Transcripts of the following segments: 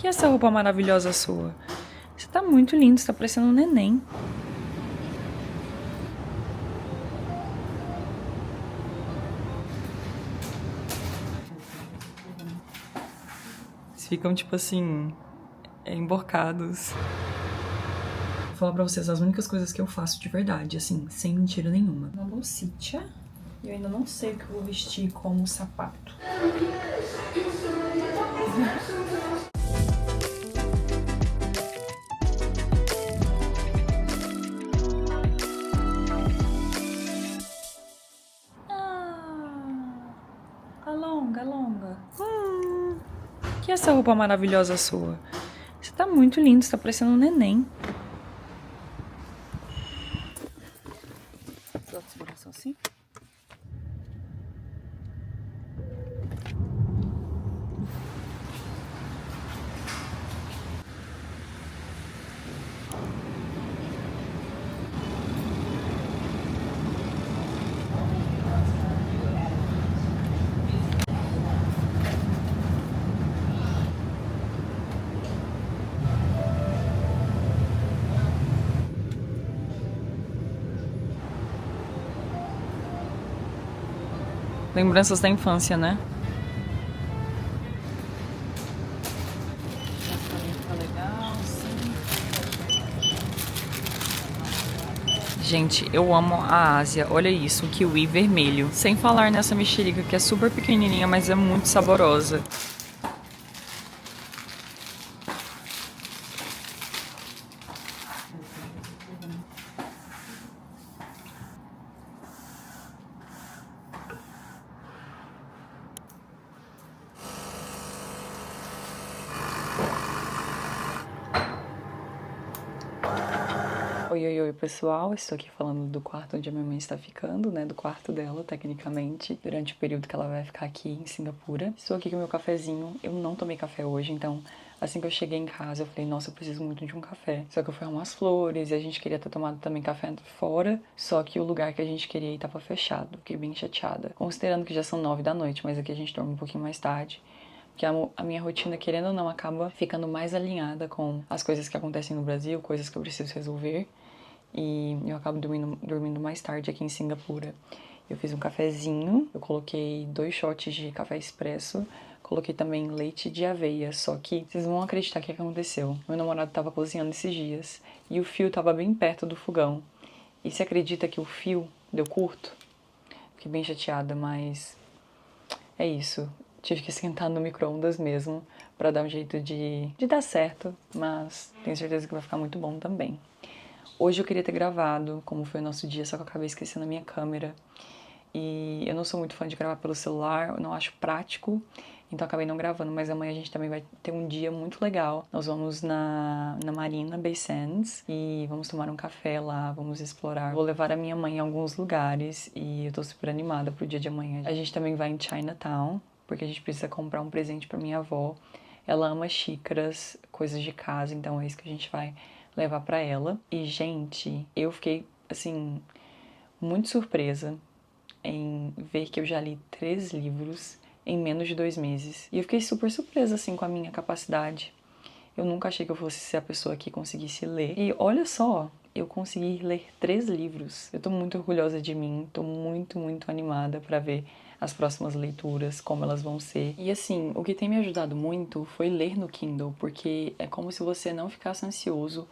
Que é essa roupa maravilhosa sua? Você tá muito lindo, você tá parecendo um neném. Eles ficam, tipo assim, emborcados. Vou falar pra vocês as únicas coisas que eu faço de verdade, assim, sem mentira nenhuma. Uma bolsita. E eu ainda não sei o que eu vou vestir como sapato. Alonga, alonga. Que é essa roupa maravilhosa sua? Você tá muito lindo, você tá parecendo um neném. Você gosta de segurança assim? Lembranças da infância, né? Gente, eu amo a Ásia. Olha isso, um kiwi vermelho. Sem falar nessa mexerica que é super pequenininha, mas é muito saborosa. Oi, oi, oi, pessoal. Estou aqui falando do quarto onde a minha mãe está ficando, né? Do quarto dela, tecnicamente, durante o período que ela vai ficar aqui em Singapura. Estou aqui com o meu cafezinho. Eu não tomei café hoje, então assim que eu cheguei em casa, eu falei, nossa, eu preciso muito de um café. Só que eu fui arrumar as flores e a gente queria ter tomado também café fora, só que o lugar que a gente queria ir tava fechado. Fiquei bem chateada. Considerando que já são 9 da noite, mas aqui a gente dorme um pouquinho mais tarde. Que a minha rotina, querendo ou não, acaba ficando mais alinhada com as coisas que acontecem no Brasil, coisas que eu preciso resolver. E eu acabo dormindo mais tarde aqui em Singapura. Eu fiz um cafezinho, eu coloquei 2 shots de café expresso, coloquei também leite de aveia, só que vocês vão acreditar o que aconteceu. Meu namorado tava cozinhando esses dias e o fio tava bem perto do fogão. E você acredita que o fio deu curto? Fiquei bem chateada, mas é isso. Tive que esquentar no micro-ondas mesmo pra dar um jeito de dar certo, mas tenho certeza que vai ficar muito bom também. Hoje eu queria ter gravado como foi o nosso dia, só que eu acabei esquecendo a minha câmera. E eu não sou muito fã de gravar pelo celular, eu não acho prático, então acabei não gravando. Mas amanhã a gente também vai ter um dia muito legal. Nós vamos na Marina Bay Sands e vamos tomar um café lá, vamos explorar. Vou levar a minha mãe em alguns lugares e eu tô super animada pro dia de amanhã. A gente também vai em Chinatown, porque a gente precisa comprar um presente pra minha avó. Ela ama xícaras, coisas de casa, então é isso que a gente vai levar pra ela. E, gente, eu fiquei, assim, muito surpresa em ver que eu já li 3 livros em menos de 2 meses. E eu fiquei super surpresa, assim, com a minha capacidade. Eu nunca achei que eu fosse ser a pessoa que conseguisse ler. E olha só, eu consegui ler 3 livros. Eu tô muito orgulhosa de mim, tô muito, muito animada pra ver as próximas leituras, como elas vão ser. E assim, o que tem me ajudado muito foi ler no Kindle, porque é como se você não ficasse ansioso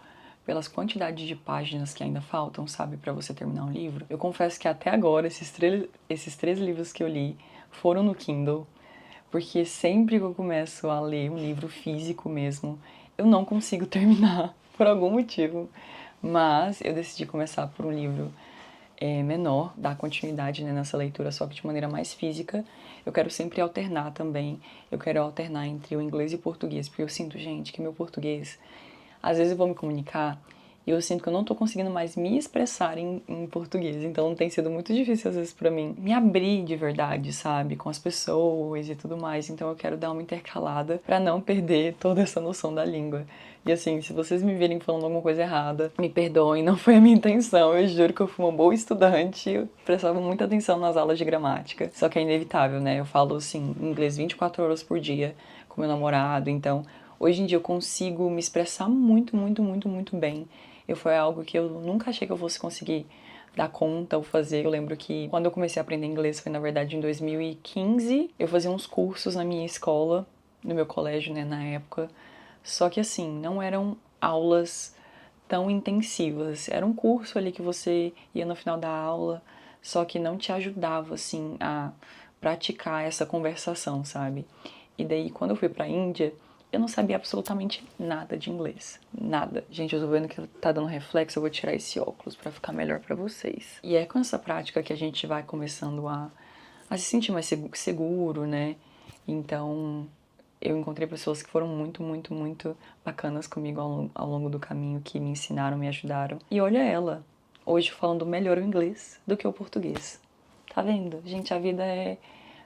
pelas quantidades de páginas que ainda faltam, sabe, para você terminar um livro. Eu confesso que até agora, esses três livros que eu li foram no Kindle, porque sempre que eu começo a ler um livro físico mesmo, eu não consigo terminar, por algum motivo. Mas eu decidi começar por um livro menor, dar continuidade, né, nessa leitura, só que de maneira mais física. Eu quero sempre alternar também, eu quero alternar entre o inglês e o português, porque eu sinto, gente, que meu português, às vezes eu vou me comunicar e eu sinto que eu não tô conseguindo mais me expressar em português, então tem sido muito difícil às vezes pra mim me abrir de verdade, sabe, com as pessoas e tudo mais, então eu quero dar uma intercalada pra não perder toda essa noção da língua. E assim, se vocês me virem falando alguma coisa errada, me perdoem, não foi a minha intenção, eu juro que eu fui uma boa estudante, eu prestava muita atenção nas aulas de gramática, só que é inevitável, né, eu falo assim, inglês 24 horas por dia com meu namorado, então Hoje em dia eu consigo me expressar muito, muito, muito, muito bem. Foi algo que eu nunca achei que eu fosse conseguir dar conta ou fazer. Eu lembro que quando eu comecei a aprender inglês foi, na verdade, em 2015. Eu fazia uns cursos na minha escola, no meu colégio, né, na época. Só que, assim, não eram aulas tão intensivas. Era um curso ali que você ia no final da aula, só que não te ajudava, assim, a praticar essa conversação, sabe? E daí, quando eu fui pra Índia, eu não sabia absolutamente nada de inglês. Nada. Gente, eu tô vendo que tá dando reflexo, eu vou tirar esse óculos pra ficar melhor pra vocês. E é com essa prática que a gente vai começando a se sentir mais seguro, né? Então, eu encontrei pessoas que foram muito, muito, muito bacanas comigo ao longo do caminho, que me ensinaram, me ajudaram. E olha ela, hoje falando melhor o inglês do que o português. Tá vendo? Gente, a vida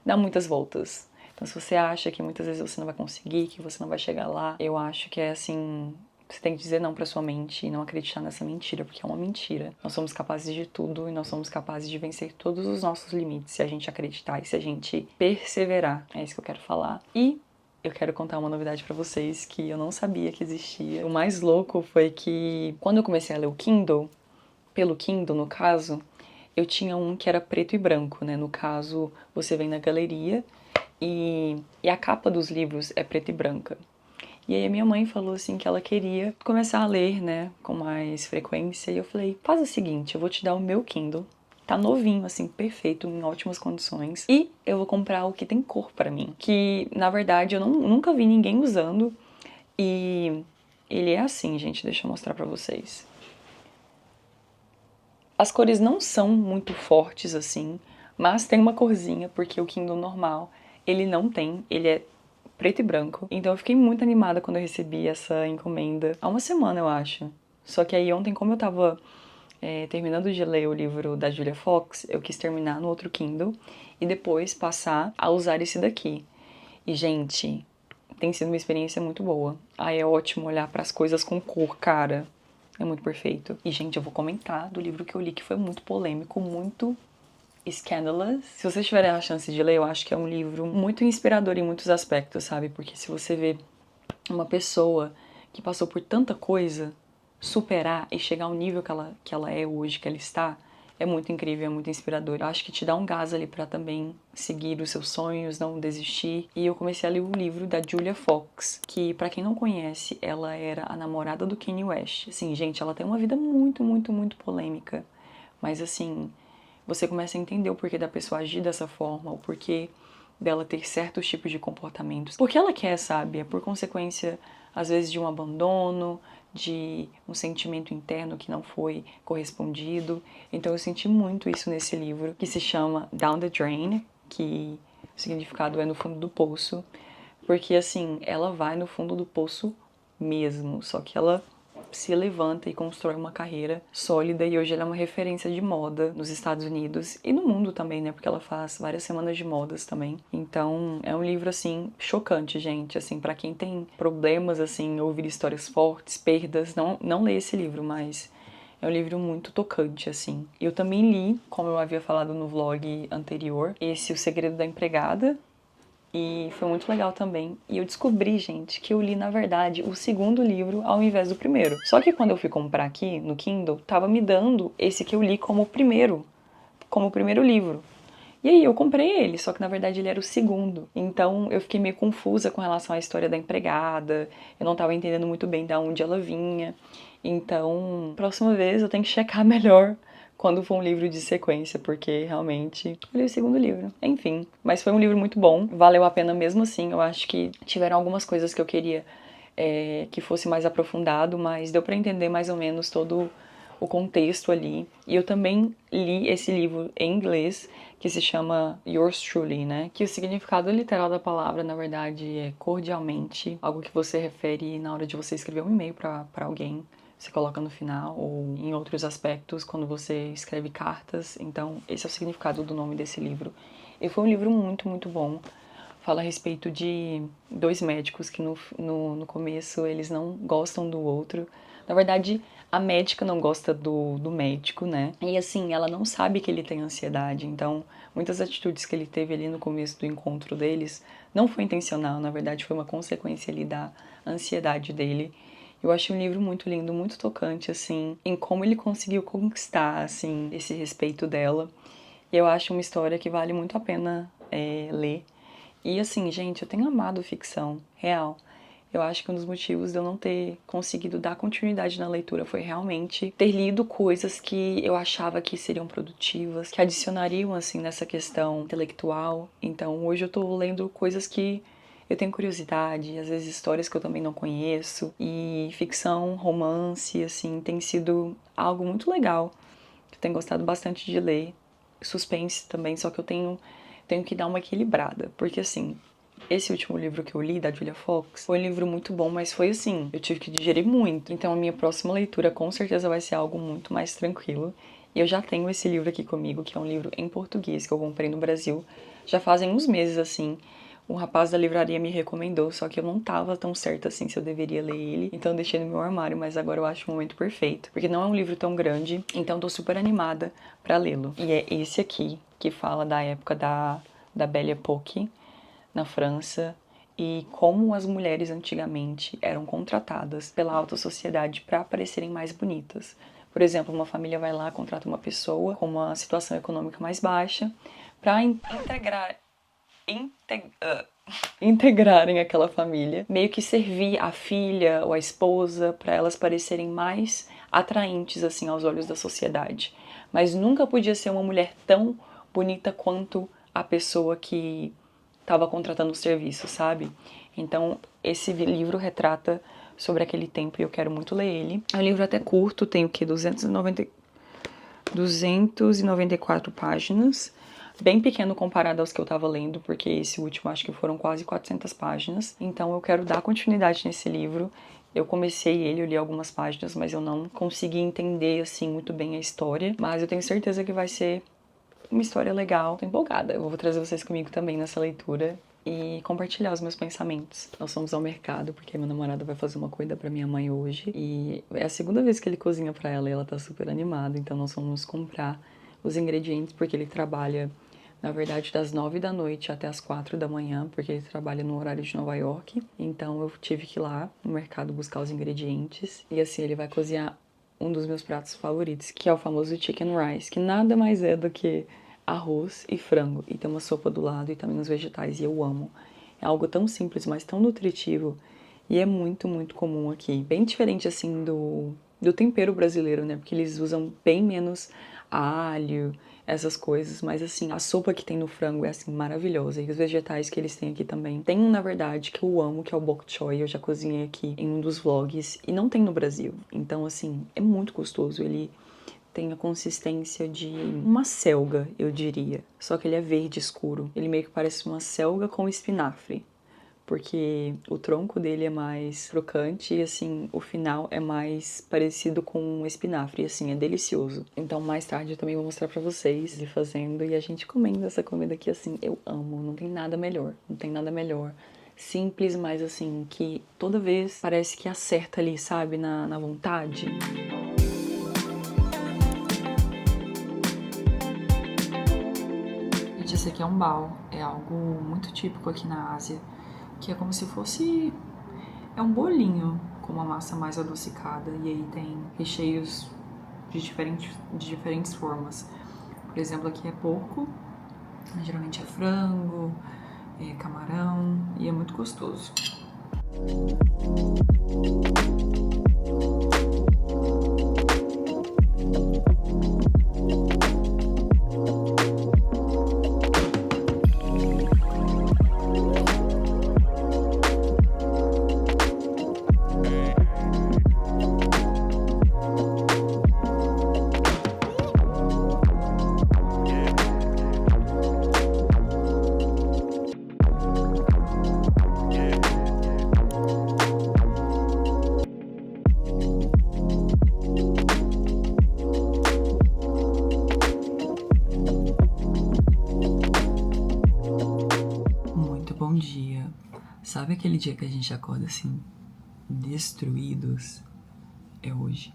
dá muitas voltas. Então, se você acha que muitas vezes você não vai conseguir, que você não vai chegar lá, eu acho que é assim, você tem que dizer não pra sua mente e não acreditar nessa mentira, porque é uma mentira. Nós somos capazes de tudo e nós somos capazes de vencer todos os nossos limites se a gente acreditar e se a gente perseverar. É isso que eu quero falar. E eu quero contar uma novidade pra vocês que eu não sabia que existia. O mais louco foi que quando eu comecei a ler o Kindle, pelo Kindle no caso, eu tinha um que era preto e branco, né? No caso, você vem na galeria e a capa dos livros é preta e branca. E aí a minha mãe falou assim que ela queria começar a ler, né, com mais frequência. E eu falei, faz o seguinte, eu vou te dar o meu Kindle. Tá novinho, assim, perfeito, em ótimas condições. E eu vou comprar o que tem cor pra mim. Que, na verdade, eu nunca vi ninguém usando. E ele é assim, gente, deixa eu mostrar pra vocês. As cores não são muito fortes, assim, mas tem uma corzinha, porque o Kindle normal, ele não tem, ele é preto e branco. Então eu fiquei muito animada quando eu recebi essa encomenda. Há uma semana, eu acho. Só que aí ontem, como eu tava terminando de ler o livro da Julia Fox, eu quis terminar no outro Kindle e depois passar a usar esse daqui. E, gente, tem sido uma experiência muito boa. É ótimo olhar para as coisas com cor, cara. É muito perfeito. E, gente, eu vou comentar do livro que eu li, que foi muito polêmico, muito scandalous. Se vocês tiverem a chance de ler, eu acho que é um livro muito inspirador em muitos aspectos, sabe? Porque se você vê uma pessoa que passou por tanta coisa superar e chegar ao nível que ela é hoje, que ela está, é muito incrível, é muito inspirador. Eu acho que te dá um gás ali pra também seguir os seus sonhos, não desistir. E eu comecei a ler o livro da Julia Fox, que pra quem não conhece, ela era a namorada do Kanye West. Assim, gente, ela tem uma vida muito, muito, muito polêmica. Mas assim, você começa a entender o porquê da pessoa agir dessa forma, o porquê dela ter certos tipos de comportamentos. Porque ela quer, sabe? É por consequência, às vezes, de um abandono, de um sentimento interno que não foi correspondido. Então eu senti muito isso nesse livro, que se chama Down the Drain, que o significado é no fundo do poço, porque assim, ela vai no fundo do poço mesmo, só que ela se levanta e constrói uma carreira sólida e hoje ela é uma referência de moda nos Estados Unidos e no mundo também, né? Porque ela faz várias semanas de modas também. Então, é um livro assim chocante, gente, assim, para quem tem problemas assim, ouvir histórias fortes, perdas, não lê esse livro, mas é um livro muito tocante, assim. Eu também li, como eu havia falado no vlog anterior, esse O Segredo da Empregada, e foi muito legal também. E eu descobri, gente, que eu li, na verdade, o segundo livro ao invés do primeiro. Só que quando eu fui comprar aqui no Kindle, tava me dando esse que eu li como o primeiro livro. E aí eu comprei ele, só que na verdade ele era o segundo. Então eu fiquei meio confusa com relação à história da empregada. Eu não tava entendendo muito bem de onde ela vinha. Então, próxima vez eu tenho que checar melhor quando for um livro de sequência, porque realmente eu li o segundo livro. Enfim, mas foi um livro muito bom, valeu a pena mesmo assim. Eu acho que tiveram algumas coisas que eu queria que fosse mais aprofundado, mas deu pra entender mais ou menos todo o contexto ali. E eu também li esse livro em inglês, que se chama Yours Truly, né? Que o significado literal da palavra, na verdade, é cordialmente, algo que você refere na hora de você escrever um e-mail pra alguém. Você coloca no final, ou em outros aspectos, quando você escreve cartas. Então, esse é o significado do nome desse livro. E foi um livro muito, muito bom. Fala a respeito de dois médicos que no começo eles não gostam do outro. Na verdade, a médica não gosta do médico, né? E assim, ela não sabe que ele tem ansiedade, então muitas atitudes que ele teve ali no começo do encontro deles não foi intencional, na verdade foi uma consequência ali da ansiedade dele. Eu achei um livro muito lindo, muito tocante, assim, em como ele conseguiu conquistar, assim, esse respeito dela. E eu acho uma história que vale muito a pena ler. E assim, gente, eu tenho amado ficção, real. Eu acho que um dos motivos de eu não ter conseguido dar continuidade na leitura foi realmente ter lido coisas que eu achava que seriam produtivas, que adicionariam, assim, nessa questão intelectual. Então, hoje eu tô lendo coisas que eu tenho curiosidade, às vezes histórias que eu também não conheço. E ficção, romance, assim, tem sido algo muito legal, que eu tenho gostado bastante de ler. Suspense também, só que eu tenho que dar uma equilibrada, porque assim, esse último livro que eu li, da Julia Fox, foi um livro muito bom, mas foi assim, eu tive que digerir muito. Então a minha próxima leitura com certeza vai ser algo muito mais tranquilo. E eu já tenho esse livro aqui comigo, que é um livro em português que eu comprei no Brasil. Já fazem uns meses assim. Um rapaz da livraria me recomendou, só que eu não tava tão certa assim se eu deveria ler ele. Então eu deixei no meu armário, mas agora eu acho o momento perfeito. Porque não é um livro tão grande, então tô super animada pra lê-lo. E é esse aqui, que fala da época da Belle Époque, na França, e como as mulheres antigamente eram contratadas pela alta sociedade para parecerem mais bonitas. Por exemplo, uma família vai lá, contrata uma pessoa com uma situação econômica mais baixa para integrarem aquela família, meio que servir a filha ou a esposa para elas parecerem mais atraentes assim aos olhos da sociedade. Mas nunca podia ser uma mulher tão bonita quanto a pessoa que estava contratando o serviço, sabe? Então, esse livro retrata sobre aquele tempo e eu quero muito ler ele. É um livro até curto, tem o que? 294 páginas. Bem pequeno comparado aos que eu tava lendo, porque esse último acho que foram quase 400 páginas. Então eu quero dar continuidade nesse livro. Eu comecei ele, eu li algumas páginas, mas eu não consegui entender, assim, muito bem a história. Mas eu tenho certeza que vai ser uma história legal. Tô empolgada. Eu vou trazer vocês comigo também nessa leitura e compartilhar os meus pensamentos. Nós fomos ao mercado porque meu namorado vai fazer uma comida pra minha mãe hoje e é a segunda vez que ele cozinha pra ela e ela tá super animada, então nós fomos comprar os ingredientes porque ele trabalha, na verdade, das 9 da noite até as 4 da manhã, porque ele trabalha no horário de Nova York. Então eu tive que ir lá no mercado buscar os ingredientes e assim ele vai cozinhar um dos meus pratos favoritos, que é o famoso chicken rice, que nada mais é do que arroz e frango, e tem uma sopa do lado e também os vegetais, e eu amo. É algo tão simples, mas tão nutritivo, e é muito, muito comum aqui. Bem diferente, assim, do tempero brasileiro, né, porque eles usam bem menos alho, essas coisas, mas assim, a sopa que tem no frango é assim maravilhosa e os vegetais que eles têm aqui também. Tem um, na verdade, que eu amo, que é o bok choy, eu já cozinhei aqui em um dos vlogs e não tem no Brasil. Então, assim, é muito gostoso, ele tem a consistência de uma selga, eu diria, só que ele é verde escuro. Ele meio que parece uma selga com espinafre, porque o tronco dele é mais crocante e, assim, o final é mais parecido com um espinafre, e, assim, é delicioso. Então, mais tarde eu também vou mostrar pra vocês ele fazendo e a gente comendo essa comida que, assim, eu amo. Não tem nada melhor, não tem nada melhor. Simples, mas, assim, que toda vez parece que acerta ali, sabe, na vontade. Gente, esse aqui é um bao, é algo muito típico aqui na Ásia, que é como se fosse... é um bolinho com uma massa mais adocicada e aí tem recheios de diferentes formas. Por exemplo, aqui é porco, geralmente é frango, é camarão e é muito gostoso. aquele dia que a gente acorda assim, destruídos? É hoje.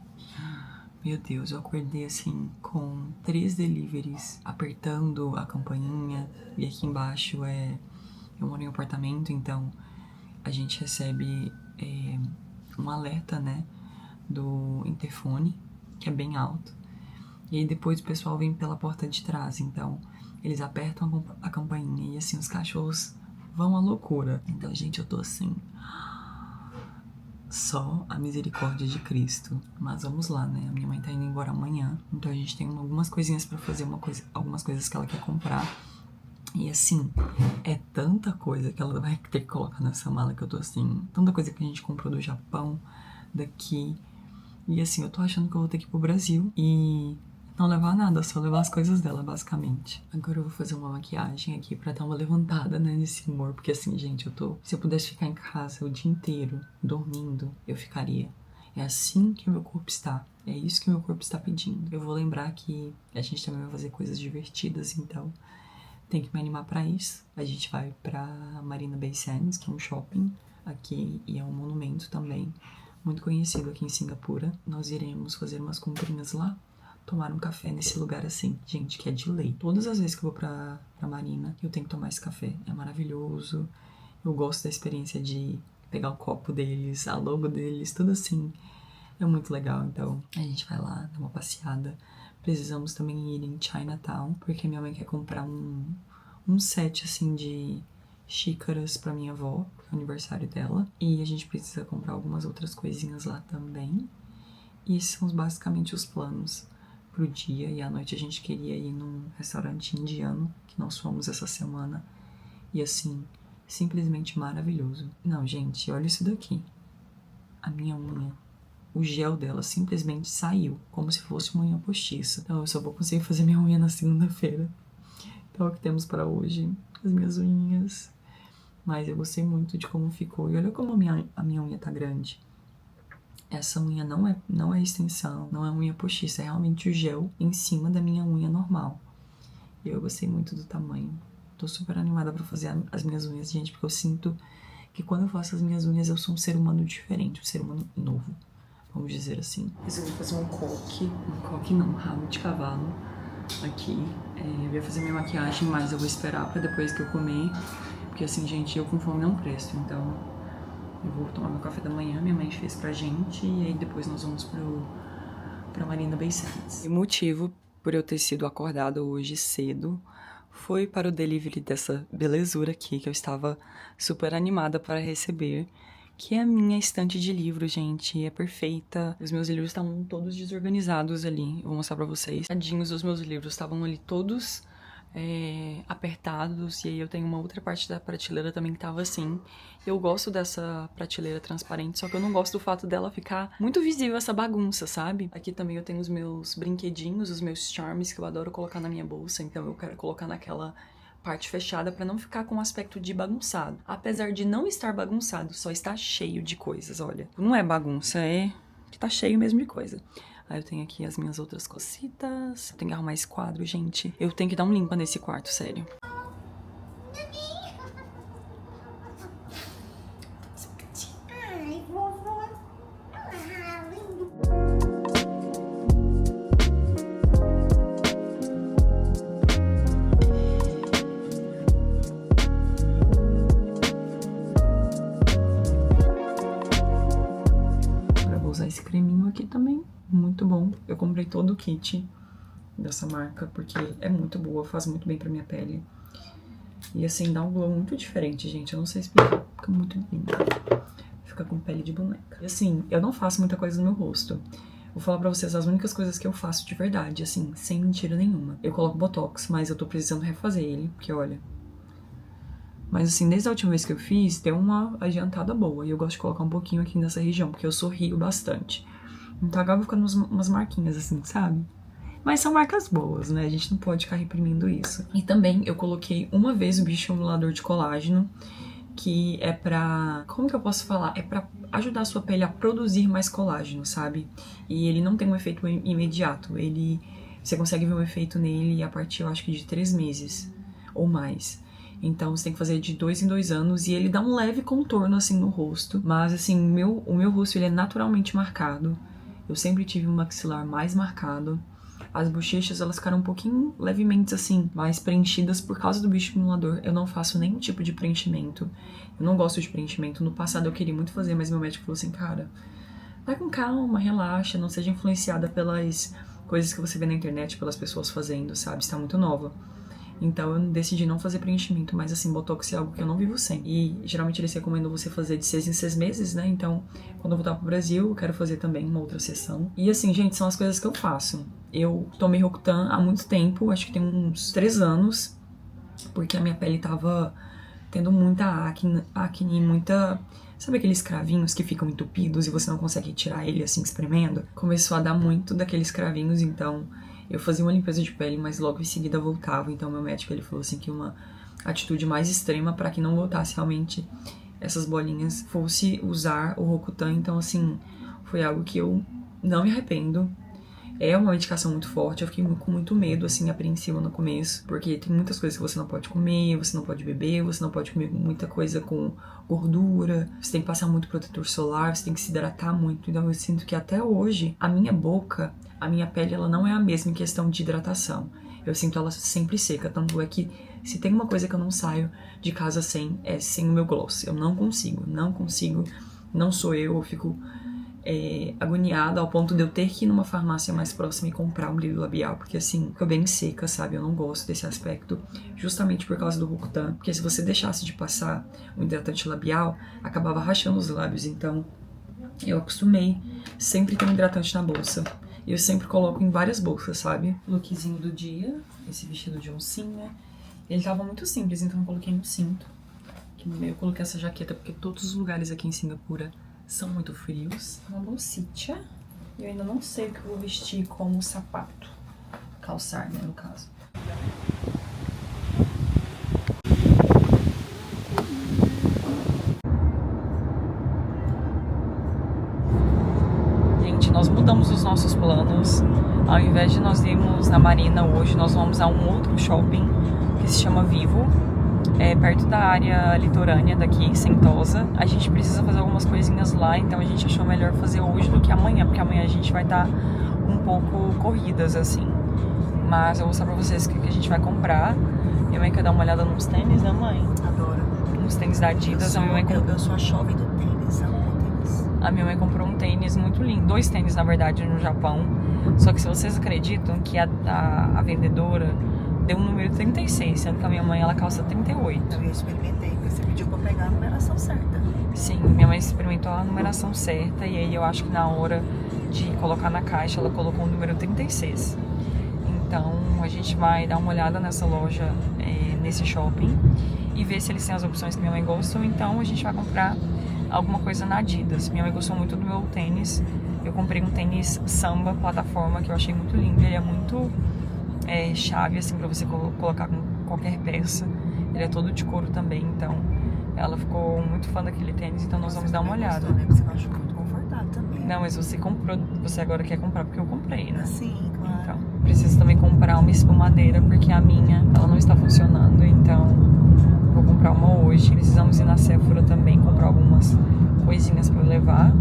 Meu Deus, eu acordei assim com 3 deliveries, apertando a campainha. E aqui embaixo eu moro em apartamento, então a gente recebe um alerta, né, do interfone, que é bem alto. E aí depois o pessoal vem pela porta de trás, então eles apertam a campainha e assim os cachorros vão à loucura. Então, gente, eu tô assim, só a misericórdia de Cristo. Mas vamos lá, né? A minha mãe tá indo embora amanhã, então a gente tem algumas coisinhas pra fazer, algumas coisas que ela quer comprar. E assim, é tanta coisa que ela vai ter que colocar nessa mala que eu tô assim, tanta coisa que a gente comprou do Japão, daqui. E assim, eu tô achando que eu vou ter que ir pro Brasil e não levar nada, só levar as coisas dela, basicamente. Agora eu vou fazer uma maquiagem aqui pra dar uma levantada, né, nesse humor. Porque assim, gente, se eu pudesse ficar em casa o dia inteiro, dormindo, eu ficaria. É assim que o meu corpo está. É isso que o meu corpo está pedindo. Eu vou lembrar que a gente também vai fazer coisas divertidas, então tem que me animar pra isso. A gente vai pra Marina Bay Sands, que é um shopping aqui e é um monumento também, muito conhecido aqui em Singapura. Nós iremos fazer umas comprinhas lá, tomar um café nesse lugar assim, gente, que é de lei. Todas as vezes que eu vou pra Marina, eu tenho que tomar esse café. É maravilhoso. Eu gosto da experiência de pegar o copo deles, a logo deles, tudo assim. É muito legal, então a gente vai lá, dar uma passeada. Precisamos também ir em Chinatown, porque minha mãe quer comprar um set, assim, de xícaras pra minha avó, que é o aniversário dela. E a gente precisa comprar algumas outras coisinhas lá também. E esses são basicamente os planos pro dia. E à noite a gente queria ir num restaurante indiano, que nós fomos essa semana. E assim, simplesmente maravilhoso. Não, gente, olha isso daqui. A minha unha. O gel dela simplesmente saiu, como se fosse uma unha postiça. Então eu só vou conseguir fazer minha unha na segunda-feira. Então é o que temos para hoje. As minhas unhas. Mas eu gostei muito de como ficou. E olha como a minha unha tá grande. Essa unha não é extensão, não é unha postiça. É realmente o gel em cima da minha unha normal. E eu gostei muito do tamanho. Tô super animada pra fazer as minhas unhas, gente. Porque eu sinto que quando eu faço as minhas unhas eu sou um ser humano diferente. Um ser humano novo, vamos dizer assim. Resolvi fazer um coque não, um rabo de cavalo aqui. Eu ia fazer minha maquiagem, mas eu vou esperar pra depois que eu comer. Porque assim, gente, eu com fome não presto, então eu vou tomar meu café da manhã, minha mãe fez pra gente, e aí depois nós vamos pra Marina Bay Sands. E o motivo por eu ter sido acordada hoje cedo foi para o delivery dessa belezura aqui, que eu estava super animada para receber, que é a minha estante de livros, gente. É perfeita. Os meus livros estavam todos desorganizados ali. Eu vou mostrar pra vocês. Tadinhos, os meus livros estavam ali todos apertados. E aí eu tenho uma outra parte da prateleira também que tava assim. Eu gosto dessa prateleira transparente, só que eu não gosto do fato dela ficar muito visível, essa bagunça, sabe? Aqui também eu tenho os meus brinquedinhos, os meus charms que eu adoro colocar na minha bolsa. Então eu quero colocar naquela parte fechada para não ficar com um aspecto de bagunçado. Apesar de não estar bagunçado, só está cheio de coisas, olha. Não é bagunça, é que tá cheio mesmo de coisa. Aí eu tenho aqui as minhas outras cositas. Eu tenho que arrumar esse quadro, gente. Eu tenho que dar um limpa nesse quarto, sério. Esse creminho aqui também, muito bom. Eu comprei todo o kit dessa marca, porque é muito boa, faz muito bem pra minha pele. E assim, dá um glow muito diferente, gente. Eu não sei explicar, fica muito linda. Fica com pele de boneca. E assim, eu não faço muita coisa no meu rosto. Vou falar pra vocês as únicas coisas que eu faço de verdade, assim, sem mentira nenhuma. Eu coloco Botox, mas eu tô precisando refazer ele, porque olha... Mas assim, desde a última vez que eu fiz, deu uma adiantada boa. E eu gosto de colocar um pouquinho aqui nessa região, porque eu sorrio bastante. Então acaba ficando umas marquinhas assim, sabe? Mas são marcas boas, né? A gente não pode ficar reprimindo isso. E também eu coloquei uma vez o bioestimulador de colágeno, que é pra... Como que eu posso falar? É pra ajudar a sua pele a produzir mais colágeno, sabe? E ele não tem um efeito imediato. Você consegue ver um efeito nele a partir, eu acho que de 3 meses ou mais. Então você tem que fazer de 2 em 2 anos e ele dá um leve contorno assim no rosto. Mas assim, o meu rosto ele é naturalmente marcado. Eu sempre tive um maxilar mais marcado. As bochechas, elas ficaram um pouquinho levemente assim, mais preenchidas por causa do bioestimulador. Eu não faço nenhum tipo de preenchimento. Eu não gosto de preenchimento. No passado eu queria muito fazer, mas meu médico falou assim, cara, vai com calma, relaxa, não seja influenciada pelas coisas que você vê na internet, pelas pessoas fazendo, sabe? Você tá muito nova. Então eu decidi não fazer preenchimento, mas assim, botox é algo que eu não vivo sem. E geralmente eles recomendam você fazer de 6 em 6 meses, né? Então, quando eu voltar pro Brasil, eu quero fazer também uma outra sessão. E assim, gente, são as coisas que eu faço. Eu tomei Rocutan há muito tempo, acho que tem uns 3 anos, porque a minha pele tava tendo muita acne, muita... Sabe aqueles cravinhos que ficam entupidos e você não consegue tirar ele assim, espremendo? Começou a dar muito daqueles cravinhos, então... Eu fazia uma limpeza de pele, mas logo em seguida voltava. Então meu médico ele falou assim que uma atitude mais extrema para que não voltasse realmente essas bolinhas fosse usar o Rocutan. Então assim, foi algo que eu não me arrependo. É uma medicação muito forte, eu fiquei com muito medo, assim, apreensiva no começo, porque tem muitas coisas que você não pode comer, você não pode beber, você não pode comer muita coisa com gordura, você tem que passar muito protetor solar, você tem que se hidratar muito. Então eu sinto que até hoje, a minha boca, a minha pele, ela não é a mesma em questão de hidratação. Eu sinto ela sempre seca, tanto é que se tem uma coisa que eu não saio de casa sem, é sem o meu gloss. Eu não consigo, não sou eu fico... agoniada ao ponto de eu ter que ir numa farmácia mais próxima e comprar um brilho labial, porque assim, fica bem seca, sabe? Eu não gosto desse aspecto, justamente por causa do Rocutan, porque se você deixasse de passar o hidratante labial, acabava rachando os lábios, então eu acostumei sempre ter um hidratante na bolsa. E eu sempre coloco em várias bolsas, sabe? Lookzinho do dia, esse vestido de oncinha. Ele tava muito simples, então eu coloquei no cinto. Eu coloquei essa jaqueta porque todos os lugares aqui em Singapura são muito frios. Uma bolsita. E eu ainda não sei o que eu vou vestir como sapato. Calçar, né, no caso. Gente, nós mudamos os nossos planos. Ao invés de nós irmos na Marina hoje, nós vamos a um outro shopping que se chama Vivo. É perto da área litorânea daqui, Sentosa. A gente precisa fazer algumas coisinhas lá, então a gente achou melhor fazer hoje do que amanhã, porque amanhã a gente vai estar um pouco corridas, assim. Mas eu vou mostrar pra vocês o que a gente vai comprar. Minha mãe quer dar uma olhada nos tênis, né, mãe? Adoro. Uns tênis da Adidas. Eu sou a jovem do tênis, amo tênis. A minha mãe comprou um tênis muito lindo, 2 tênis, na verdade, no Japão. Só que se vocês acreditam que a vendedora deu um número 36, sendo que a minha mãe, ela calça 38. Eu experimentei, porque você pediu pra pegar a numeração certa. Sim, minha mãe experimentou a numeração certa e aí eu acho que na hora de colocar na caixa ela colocou o número 36. Então a gente vai dar uma olhada nessa loja, nesse shopping, e ver se eles têm as opções que minha mãe gosta, ou então a gente vai comprar alguma coisa na Adidas. Minha mãe gostou muito do meu tênis. Eu comprei um tênis samba, plataforma, que eu achei muito lindo. Ele é muito chave, assim, pra você colocar com qualquer peça. Ele é todo de couro também, então ela ficou muito fã daquele tênis, então nós vamos dar uma olhada. Gostou, né? Você acha muito confortável também. Não, mas você comprou, você agora quer comprar porque eu comprei, né? Sim, claro. Então, preciso também comprar uma espumadeira, porque a minha, ela não está funcionando, então vou comprar uma hoje. Precisamos ir na Sephora também, comprar algumas coisinhas pra eu levar.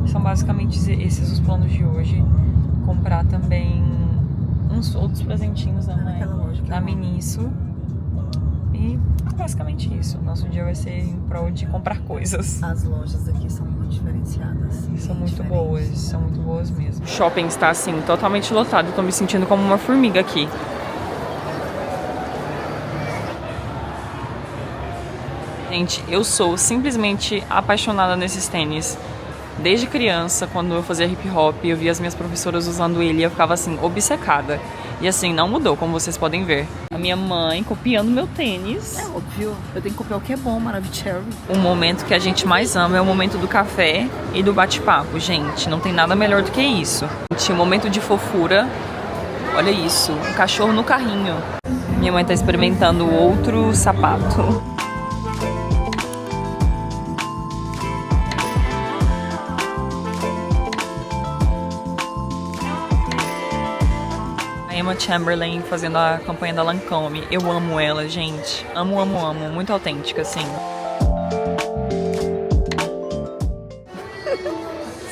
São basicamente esses os planos de hoje. Comprar também uns outros presentinhos na Miniso. E basicamente isso. Nosso dia vai ser em prol de comprar coisas. As lojas aqui são muito diferenciadas. São muito boas mesmo. O shopping está assim, totalmente lotado. Tô me sentindo como uma formiga aqui. Gente, eu sou simplesmente apaixonada nesses tênis. Desde criança, quando eu fazia hip hop, eu via as minhas professoras usando ele e eu ficava assim, obcecada. E assim, não mudou, como vocês podem ver. A minha mãe copiando meu tênis. É óbvio, eu tenho que copiar o que é bom, Maravicherry. O momento que a gente mais ama é o momento do café e do bate-papo, gente. Não tem nada melhor do que isso. Gente, o momento de fofura. Olha isso, um cachorro no carrinho. Minha mãe tá experimentando outro sapato. Emma Chamberlain fazendo a campanha da Lancôme. Eu amo ela, gente. Amo, amo, amo. Muito autêntica, assim.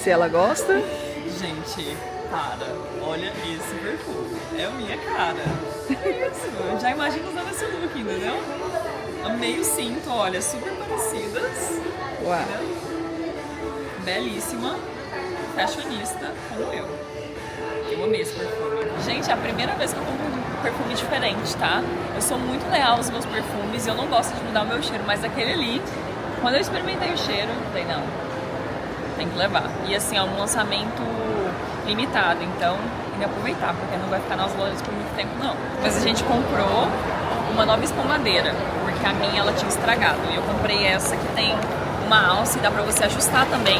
Se ela gosta... Gente, cara, olha esse perfume. É a minha cara. É isso. Eu já imagino usando esse look, entendeu? Amei o cinto, olha, super parecidas. Uau. Entendeu? Belíssima. Fashionista, como eu. Eu amei esse perfume. Gente, é a primeira vez que eu compro um perfume diferente, tá? Eu sou muito leal aos meus perfumes e eu não gosto de mudar o meu cheiro, mas aquele ali, quando eu experimentei o cheiro, eu falei, não, tem que levar. E assim, é um lançamento limitado, então tem que aproveitar, porque não vai ficar nas lojas por muito tempo, não. Mas a gente comprou uma nova espumadeira, porque a minha ela tinha estragado. E eu comprei essa que tem uma alça e dá pra você ajustar também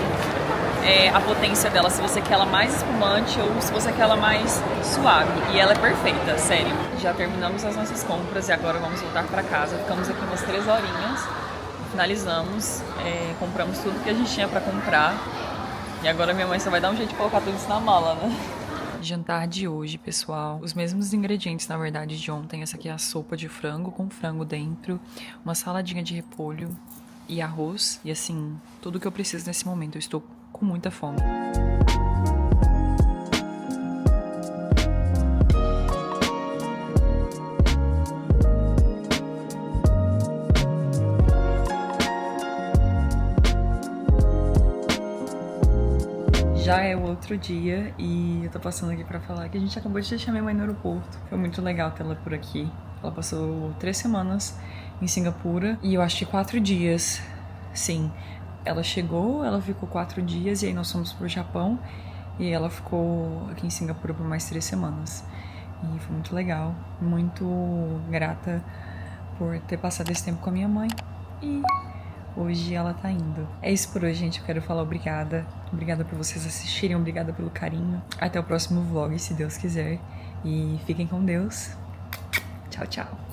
a potência dela, se você quer ela mais espumante ou se você quer ela mais suave. E ela é perfeita, sério. Já terminamos as nossas compras e agora vamos voltar pra casa. Ficamos aqui umas 3 horinhas, finalizamos, compramos tudo que a gente tinha pra comprar. E agora minha mãe só vai dar um jeito de colocar tudo isso na mala, né? Jantar de hoje, pessoal. Os mesmos ingredientes, na verdade, de ontem. Essa aqui é a sopa de frango com frango dentro, uma saladinha de repolho e arroz. E assim, tudo que eu preciso nesse momento. Eu estou com muita fome. Já é o outro dia e eu tô passando aqui pra falar que a gente acabou de deixar minha mãe no aeroporto. Foi muito legal ter ela por aqui. Ela passou 3 semanas em Singapura e eu acho que 4 dias, sim. Ela chegou, ela ficou 4 dias e aí nós fomos pro Japão e ela ficou aqui em Singapura por mais 3 semanas. E foi muito legal, muito grata por ter passado esse tempo com a minha mãe e hoje ela tá indo. É isso por hoje, gente. Eu quero falar obrigada. Obrigada por vocês assistirem, obrigada pelo carinho. Até o próximo vlog, se Deus quiser. E fiquem com Deus. Tchau, tchau.